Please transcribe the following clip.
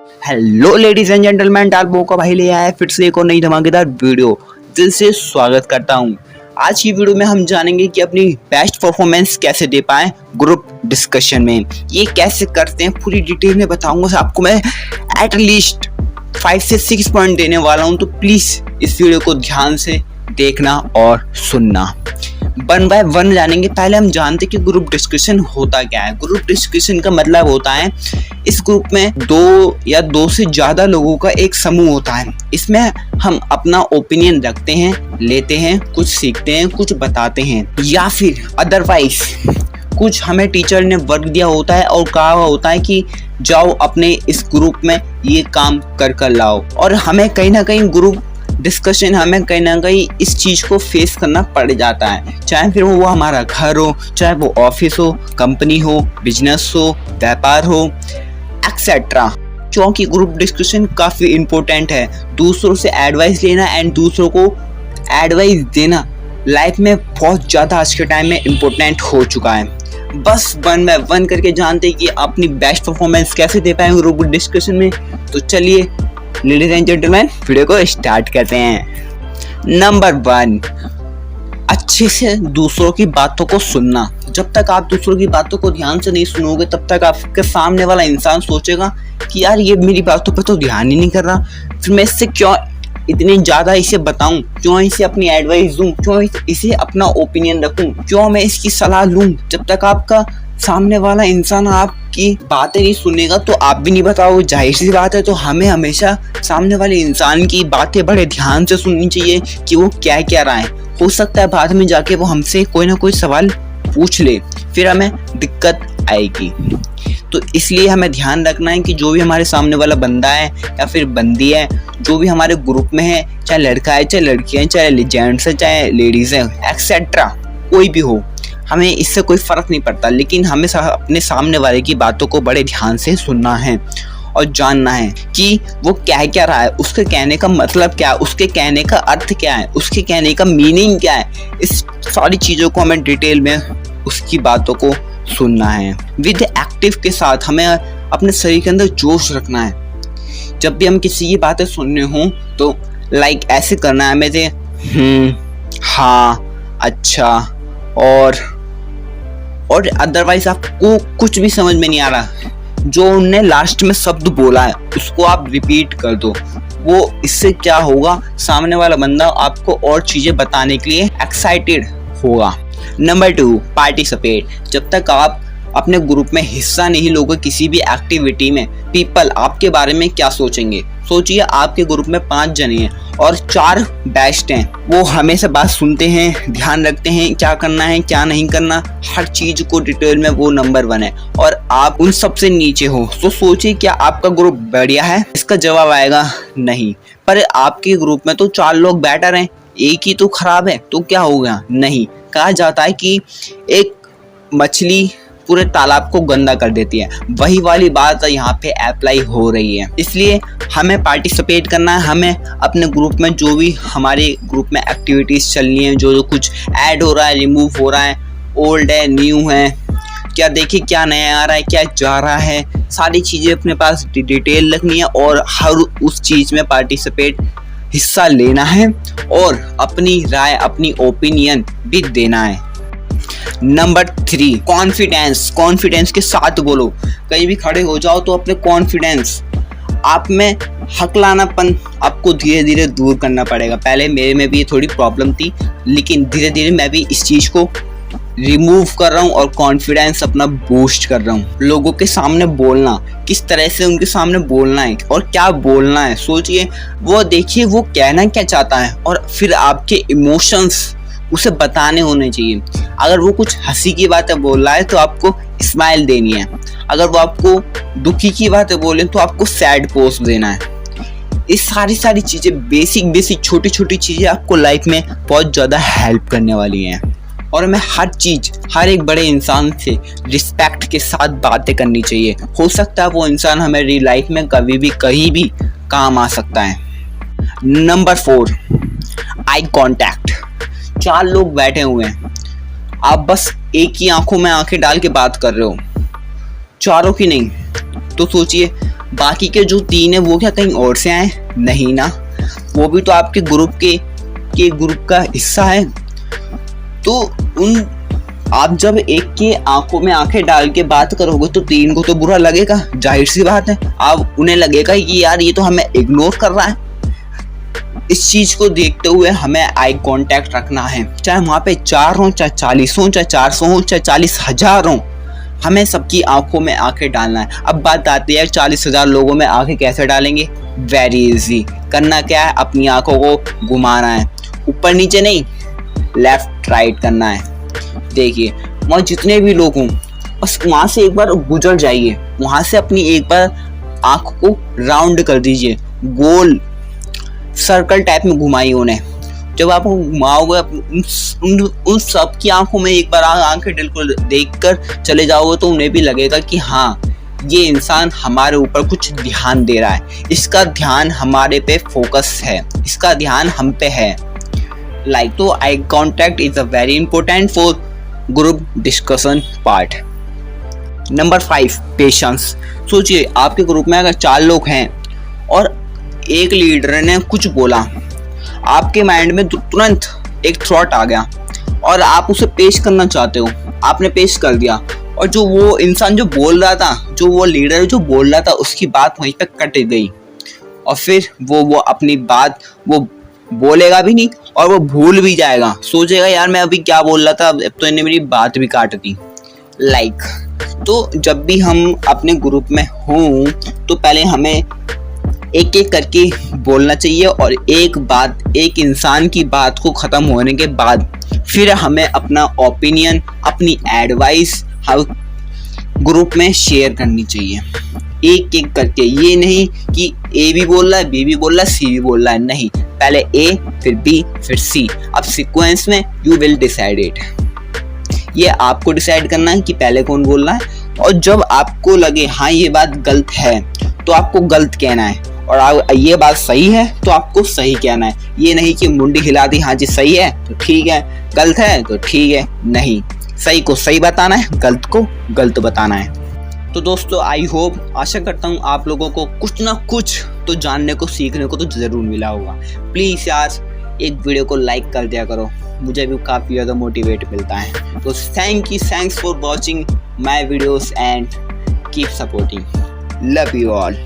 Hello ladies and gentleman, टालबो का भाई ले आया है फिर से एक और नई धमाकेदार वीडियो। दिल से स्वागत करता हूं। आज की वीडियो में हम जानेंगे कि अपनी बेस्ट परफॉर्मेंस कैसे दे पाएं ग्रुप डिस्कशन में। ये कैसे करते हैं पूरी डिटेल में बताऊंगा आपको। मैं एटलीस्ट 5 से 6 पॉइंट देने वाला हूं, तो प्लीज इस वीडियो को ध्यान से देखना और सुनना। 1 बाय 1 जानेंगे। पहले हम जानते हैं कि ग्रुप डिस्कशन होता क्या है। ग्रुप डिस्कशन का मतलब होता है इस ग्रुप में 2 या 2 से ज़्यादा लोगों का एक समूह होता है। इसमें हम अपना ओपिनियन रखते हैं, लेते हैं, कुछ सीखते हैं, कुछ बताते हैं, या फिर अदरवाइज कुछ हमें टीचर ने वर्क दिया होता है और कहा होता है कि जाओ अपने इस ग्रुप में ये काम कर लाओ। और हमें कहीं ना कहीं ग्रुप डिस्कशन हमें कहीं ना कहीं इस चीज़ को फेस करना पड़ जाता है, चाहे फिर वो हमारा घर हो, चाहे वो ऑफिस हो, कंपनी हो, बिजनेस हो, व्यापार हो, एक्सेट्रा। क्योंकि ग्रुप डिस्कशन काफ़ी इम्पोर्टेंट है। दूसरों से एडवाइस लेना एंड दूसरों को एडवाइस देना लाइफ में बहुत ज़्यादा आज के टाइम में इम्पोर्टेंट हो चुका है। बस 1 बाय 1 करके जानते हैं कि अपनी बेस्ट परफॉर्मेंस कैसे दे पाएंगे ग्रुप डिस्कशन में। तो चलिए लेडीज एंड जेंटलमैन, वीडियो को स्टार्ट करते हैं। नंबर 1, अच्छे से दूसरों की बातों को सुनना। जब तक आप दूसरों की बातों को ध्यान से नहीं सुनोगे तब तक आपके सामने वाला इंसान सोचेगा कि यार ये मेरी बातों पर तो ध्यान ही नहीं कर रहा, फिर मैं इससे क्यों इतनी ज़्यादा इसे बताऊं, क्यों इसे अपनी एडवाइस दूं, क्यों इसे अपना ओपिनियन रखूं, क्यों मैं इसकी सलाह लूं। जब तक आपका सामने वाला इंसान आपकी बातें नहीं सुनेगा तो आप भी नहीं बताओगे, जाहिर सी बात है। तो हमें हमेशा सामने वाले इंसान की बातें बड़े ध्यान से सुननी चाहिए कि वो क्या कह रहा है। हो सकता है बाद में जाके वो हमसे कोई ना कोई सवाल पूछ ले, फिर हमें दिक्कत आएगी। तो इसलिए हमें ध्यान रखना है कि जो भी हमारे सामने वाला बंदा है या फिर बंदी है, जो भी हमारे ग्रुप में है, चाहे लड़का है, चाहे लड़की है, चाहे जेंट्स है, चाहे लेडीज है, एक्सेट्रा, कोई भी हो, हमें इससे कोई फ़र्क नहीं पड़ता। लेकिन हमें अपने सामने वाले की बातों को बड़े ध्यान से सुनना है और जानना है कि वो क्या रहा है, उसके कहने का मतलब क्या है, उसके कहने का अर्थ क्या है, उसके कहने का मीनिंग क्या है। इस सारी चीज़ों को हमें डिटेल में उसकी बातों को सुनना है। विद एक्टिव के साथ हमें अपने शरीर के अंदर जोश रखना है। जब भी हम किसी की बातें सुनने हों तो लाइक ऐसे करना है हमें से हाँ, अच्छा, और अदरवाइज आपको कुछ भी समझ में नहीं आ रहा, जो उनने लास्ट में शब्द बोला है उसको आप रिपीट कर दो। वो इससे क्या होगा, सामने वाला बंदा आपको और चीज़ें बताने के लिए एक्साइटेड होगा। Number 2, participate. जब तक आप अपने ग्रुप में हिस्सा नहीं लोगे किसी भी एक्टिविटी में, पीपल आपके बारे में क्या सोचेंगे। सोचिए आपके ग्रुप में 5 जने हैं और 4 बेस्ट हैं, वो हमेशा बात सुनते हैं, ध्यान रखते हैं क्या करना है क्या नहीं करना, हर चीज़ को डिटेल में वो नंबर 1 है और आप उन सबसे नीचे हो। तो सोचिए क्या आपका ग्रुप बढ़िया है? इसका जवाब आएगा नहीं। पर आपके ग्रुप में तो 4 लोग बेटर हैं, एक ही तो खराब है, तो क्या हो गया? नहीं। कहा जाता है कि एक मछली पूरे तालाब को गंदा कर देती है, वही वाली बात यहाँ पे अप्लाई हो रही है। इसलिए हमें पार्टिसिपेट करना है। हमें अपने ग्रुप में जो भी हमारे ग्रुप में एक्टिविटीज़ चलनी है, जो कुछ ऐड हो रहा है, रिमूव हो रहा है, ओल्ड है, न्यू है, क्या देखिए क्या नया आ रहा है, क्या जा रहा है, सारी चीज़ें अपने पास डिटेल रखनी है और हर उस चीज़ में पार्टिसिपेट हिस्सा लेना है और अपनी राय, अपनी ओपिनियन भी देना है। नंबर 3, कॉन्फिडेंस के साथ बोलो। कहीं भी खड़े हो जाओ तो अपने कॉन्फिडेंस, आप में हकलानापन आपको धीरे धीरे दूर करना पड़ेगा। पहले मेरे में भी ये थोड़ी प्रॉब्लम थी, लेकिन धीरे धीरे मैं भी इस चीज़ को रिमूव कर रहा हूँ और कॉन्फिडेंस अपना बूस्ट कर रहा हूँ। लोगों के सामने बोलना, किस तरह से उनके सामने बोलना है और क्या बोलना है, सोचिए, वो देखिए वो कहना क्या चाहता है और फिर आपके इमोशंस उसे बताने होने चाहिए। अगर वो कुछ हंसी की बातें बोल रहा है तो आपको स्माइल देनी है, अगर वो आपको दुखी की बातें बोले तो आपको सैड पोस्ट देना है। इस सारी चीज़ें, बेसिक छोटी छोटी चीज़ें आपको लाइफ में बहुत ज़्यादा हेल्प करने वाली हैं। और हमें हर चीज़, हर एक बड़े इंसान से रिस्पेक्ट के साथ बातें करनी चाहिए। हो सकता है वो इंसान हमारी लाइफ में कभी भी कहीं भी काम आ सकता है। Number 4, eye contact. 4 लोग बैठे हुए हैं, आप बस एक ही आंखों में आंखें डाल के बात कर रहे हो, चारों की नहीं। तो सोचिए बाकी के जो 3 है वो क्या कहीं और से आए? नहीं ना, वो भी तो आपके ग्रुप के ग्रुप का हिस्सा है। तो उन आप जब एक के आंखों में आंखें डाल के बात करोगे तो 3 को तो बुरा लगेगा, जाहिर सी बात है। आप उन्हें लगेगा कि यार ये तो हमें इग्नोर कर रहा है। इस चीज को देखते हुए हमें आई कांटेक्ट रखना है, चाहे वहां पे 4 हो, चाहे 40 हो, चाहे 400 हो, चाहे 40,000 हो, हमें सबकी आंखों में आंखें डालना है। अब बात आती है 40,000 लोगों में आंखें कैसे डालेंगे? Very easy. करना क्या है? अपनी आंखों को घुमाना है, ऊपर नीचे नहीं, लेफ्ट राइट करना है। देखिए वहाँ जितने भी लोग हों बस वहाँ से एक बार गुजर जाइए, वहाँ से अपनी एक बार आंख को राउंड कर दीजिए, गोल सर्कल टाइप में घुमाइए उन्हें। जब आप घुमाओगे उन सब की आंखों में एक बार आंखें बिल्कुल देखकर चले जाओगे तो उन्हें भी लगेगा कि हाँ ये इंसान हमारे ऊपर कुछ ध्यान दे रहा है, इसका ध्यान हमारे पे फोकस है, इसका ध्यान हम पे है। लाइक तो eye contact is a very important for group discussion part. Number 5, patience. सोचिए आपके ग्रुप में अगर 4 लोग हैं और एक लीडर ने कुछ बोला, आपके माइंड में तुरंत एक थॉट आ गया और आप उसे पेश करना चाहते हो, आपने पेश कर दिया और जो वो इंसान जो बोल रहा था, जो वो लीडर जो बोल रहा था, उसकी बात वहीं पे कट गई और फिर वो अपनी बात वो बोलेगा भी नहीं और वो भूल भी जाएगा, सोचेगा यार मैं अभी क्या बोल रहा था, अब तो इन्हें मेरी बात भी काट दी। लाइक तो जब भी हम अपने ग्रुप में हों तो पहले हमें एक एक करके बोलना चाहिए और एक इंसान की बात को ख़त्म होने के बाद फिर हमें अपना ओपिनियन, अपनी एडवाइस ग्रुप में शेयर करनी चाहिए, एक एक करके। ये नहीं कि ए भी बोल रहा है, बी भी बोल रहा है, सी भी बोल रहा है, नहीं, पहले ए फिर बी फिर सी। अब सीक्वेंस में यू विल डिसाइड इट, ये आपको डिसाइड करना है कि पहले कौन बोल रहा है। और जब आपको लगे हाँ ये बात गलत है तो आपको गलत कहना है, और ये बात सही है तो आपको सही कहना है। ये नहीं कि मुंडी हिला दी, हाँ जी सही है तो ठीक है, गलत है तो ठीक है, नहीं, सही को सही बताना है, गलत को गलत बताना है। तो दोस्तों आई होप, आशा करता हूँ आप लोगों को कुछ ना कुछ तो जानने को सीखने को तो ज़रूर मिला होगा। प्लीज़ यार एक वीडियो को लाइक कर दिया करो, मुझे भी काफ़ी ज़्यादा मोटिवेट मिलता है। तो thanks for watching my videos and keep supporting. Love you all.